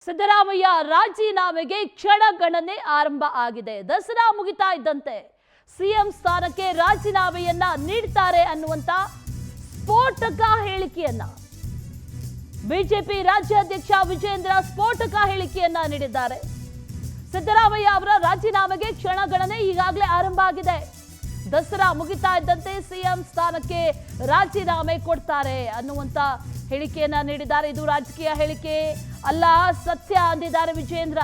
ಸಿದ್ದರಾಮಯ್ಯ ರಾಜೀನಾಮೆಗೆ ಕ್ಷಣಗಣನೆ ಆರಂಭ ಆಗಿದೆ. ದಸರಾ ಮುಗಿತಾ ಇದ್ದಂತೆ ಸಿಎಂ ಸ್ಥಾನಕ್ಕೆ ರಾಜೀನಾಮೆಯನ್ನ ನೀಡ್ತಾರೆ ಅನ್ನುವಂತ ಸ್ಫೋಟಕ ಹೇಳಿಕೆಯನ್ನ ಬಿಜೆಪಿ ರಾಜ್ಯಾಧ್ಯಕ್ಷ ವಿಜೇಂದ್ರ ಸ್ಫೋಟಕ ಹೇಳಿಕೆಯನ್ನ ನೀಡಿದ್ದಾರೆ. ಸಿದ್ದರಾಮಯ್ಯ ಅವರ ರಾಜೀನಾಮೆಗೆ ಕ್ಷಣಗಣನೆ ಈಗಾಗಲೇ ಆರಂಭ ಆಗಿದೆ. ದಸರಾ ಮುಗಿತಾ ಇದ್ದಂತೆ ಸಿಎಂ ಸ್ಥಾನಕ್ಕೆ ರಾಜೀನಾಮೆ ಕೊಡ್ತಾರೆ ಅನ್ನುವಂತ ಹೇಳಿಕೆಯನ್ನ ನೀಡಿದ್ದಾರೆ. ಇದು ರಾಜಕೀಯ ಹೇಳಿಕೆ ಅಲ್ಲ, ಸತ್ಯ ಅಂದಿದ್ದಾರೆ ವಿಜೇಂದ್ರ.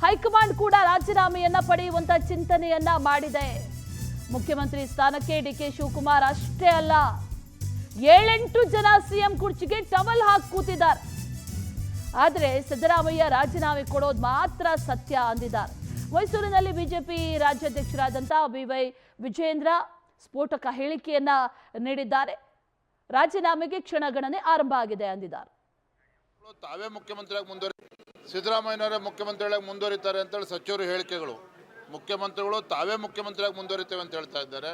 ಹೈಕಮಾಂಡ್ ಕೂಡ ರಾಜೀನಾಮೆಯನ್ನ ಪಡೆಯುವಂತ ಚಿಂತನೆಯನ್ನ ಮಾಡಿದೆ. ಮುಖ್ಯಮಂತ್ರಿ ಸ್ಥಾನಕ್ಕೆ ಡಿಕೆ ಶಿವಕುಮಾರ್ ಅಷ್ಟೇ ಅಲ್ಲ, 7-8 ಜನ ಸಿಎಂ ಕುರ್ಚಿಗೆ ಟವಲ್ ಹಾಕಿ ಕೂತಿದ್ದಾರೆ. ಆದ್ರೆ ಸಿದ್ದರಾಮಯ್ಯ ರಾಜೀನಾಮೆ ಕೊಡೋದು ಮಾತ್ರ ಸತ್ಯ ಅಂದಿದ್ದಾರೆ. ಮೈಸೂರಿನಲ್ಲಿ ಬಿಜೆಪಿ ರಾಜ್ಯಾಧ್ಯಕ್ಷರಾದಂಥ ಬಿವೈ ವಿಜೇಂದ್ರ ಸ್ಫೋಟಕ ಹೇಳಿಕೆಯನ್ನ ನೀಡಿದ್ದಾರೆ. ರಾಜೀನಾಮೆಗೆ ಕ್ಷಣಗಣನೆ ಆರಂಭ ಆಗಿದೆ ಅಂದಿದ್ದಾರೆ. ತಾವೇ ಮುಖ್ಯಮಂತ್ರಿಯಾಗಿ ಸಿದ್ದರಾಮಯ್ಯನವರೇ ಮುಖ್ಯಮಂತ್ರಿಯಾಗಿ ಮುಂದುವರಿತಾರೆ ಅಂತೇಳಿ ಸಚಿವರು ಹೇಳಿಕೆಗಳು. ಮುಖ್ಯಮಂತ್ರಿಗಳು ತಾವೇ ಮುಖ್ಯಮಂತ್ರಿಯಾಗಿ ಮುಂದುವರಿತೇವೆ ಅಂತ ಹೇಳ್ತಾ ಇದ್ದಾರೆ.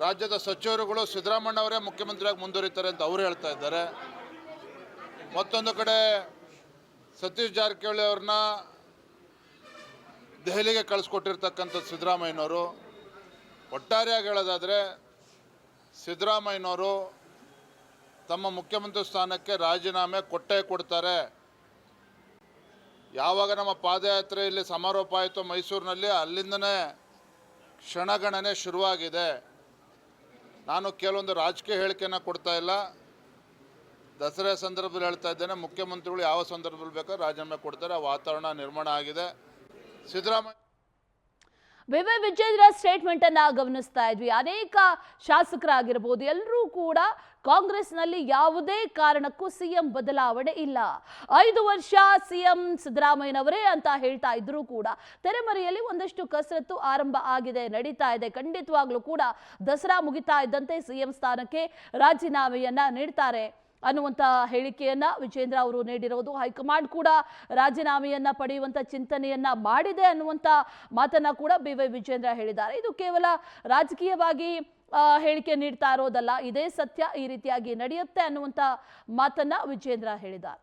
ರಾಜ್ಯದ ಸಚಿವರುಗಳು ಸಿದ್ದರಾಮಯ್ಯನವರೇ ಮುಖ್ಯಮಂತ್ರಿಯಾಗಿ ಮುಂದುವರಿತಾರೆ ಅಂತ ಅವರು ಹೇಳ್ತಾ ಇದ್ದಾರೆ. ಮತ್ತೊಂದು ಕಡೆ ಸತೀಶ್ ಜಾರಕಿಹೊಳಿ ಅವ್ರನ್ನ ದೆಹಲಿಗೆ ಕಳಿಸ್ಕೊಟ್ಟಿರ್ತಕ್ಕಂಥ ಸಿದ್ದರಾಮಯ್ಯನವರು. ಒಟ್ಟಾರೆಯಾಗಿ ಹೇಳೋದಾದರೆ ಸಿದ್ದರಾಮಯ್ಯನವರು ತಮ್ಮ ಮುಖ್ಯಮಂತ್ರಿ ಸ್ಥಾನಕ್ಕೆ ರಾಜೀನಾಮೆ ಕೊಟ್ಟೇ ಕೊಡ್ತಾರೆ. ಯಾವಾಗ ನಮ್ಮ ಪಾದಯಾತ್ರೆಯಲ್ಲಿ ಸಮಾರೋಪ ಆಯಿತು ಮೈಸೂರಿನಲ್ಲಿ, ಅಲ್ಲಿಂದನೇ ಕ್ಷಣಗಣನೆ ಶುರುವಾಗಿದೆ. ನಾನು ಕೆಲವೊಂದು ರಾಜಕೀಯ ಹೇಳಿಕೆಯನ್ನು ಕೊಡ್ತಾ ಇಲ್ಲ, ದಸರಾ ಸಂದರ್ಭದಲ್ಲಿ ಹೇಳ್ತಾ ಇದ್ದೇನೆ. ಮುಖ್ಯಮಂತ್ರಿಗಳು ಯಾವ ಸಂದರ್ಭದಲ್ಲಿ ಬೇಕಾದ್ರೆ ರಾಜೀನಾಮೆ ಕೊಡ್ತಾರೆ, ಆ ವಾತಾವರಣ ನಿರ್ಮಾಣ ಆಗಿದೆ. ಸಿದ್ದರಾಮಯ್ಯ ಬಿವೈ ವಿಜೇಂದ್ರ ಸ್ಟೇಟ್ಮೆಂಟ್ ಅನ್ನ ಗಮನಿಸ್ತಾ ಇದ್ವಿ. ಅನೇಕ ಶಾಸಕರಾಗಿರ್ಬೋದು, ಎಲ್ಲರೂ ಕೂಡ ಕಾಂಗ್ರೆಸ್ನಲ್ಲಿ ಯಾವುದೇ ಕಾರಣಕ್ಕೂ ಸಿಎಂ ಬದಲಾವಣೆ ಇಲ್ಲ, 5 ವರ್ಷ ಸಿಎಂ ಸಿದ್ದರಾಮಯ್ಯನವರೇ ಅಂತ ಹೇಳ್ತಾ ಇದ್ರು ಕೂಡ ತೆರೆಮರೆಯಲ್ಲಿ ಒಂದಷ್ಟು ಕಸರತ್ತು ಆರಂಭ ಆಗಿದೆ, ನಡೀತಾ ಇದೆ. ಖಂಡಿತವಾಗ್ಲೂ ಕೂಡ ದಸರಾ ಮುಗಿತಾ ಇದ್ದಂತೆ ಸಿಎಂ ಸ್ಥಾನಕ್ಕೆ ರಾಜೀನಾಮೆಯನ್ನ ನೀಡ್ತಾರೆ ಅನ್ನುವಂಥ ಹೇಳಿಕೆಯನ್ನ ವಿಜೇಂದ್ರ ಅವರು ನೀಡಿರೋದು. ಹೈಕಮಾಂಡ್ ಕೂಡ ರಾಜೀನಾಮೆಯನ್ನ ಪಡೆಯುವಂತ ಚಿಂತನೆಯನ್ನ ಮಾಡಿದೆ ಅನ್ನುವಂಥ ಮಾತನ್ನ ಕೂಡ ಬಿವೈ ವಿಜೇಂದ್ರ ಹೇಳಿದ್ದಾರೆ. ಇದು ಕೇವಲ ರಾಜಕೀಯವಾಗಿ ಹೇಳಿಕೆ ನೀಡ್ತಾ ಇರೋದಲ್ಲ, ಇದೇ ಸತ್ಯ, ಈ ರೀತಿಯಾಗಿ ನಡೆಯುತ್ತೆ ಅನ್ನುವಂಥ ಮಾತನ್ನ ವಿಜೇಂದ್ರ ಹೇಳಿದ್ದಾರೆ.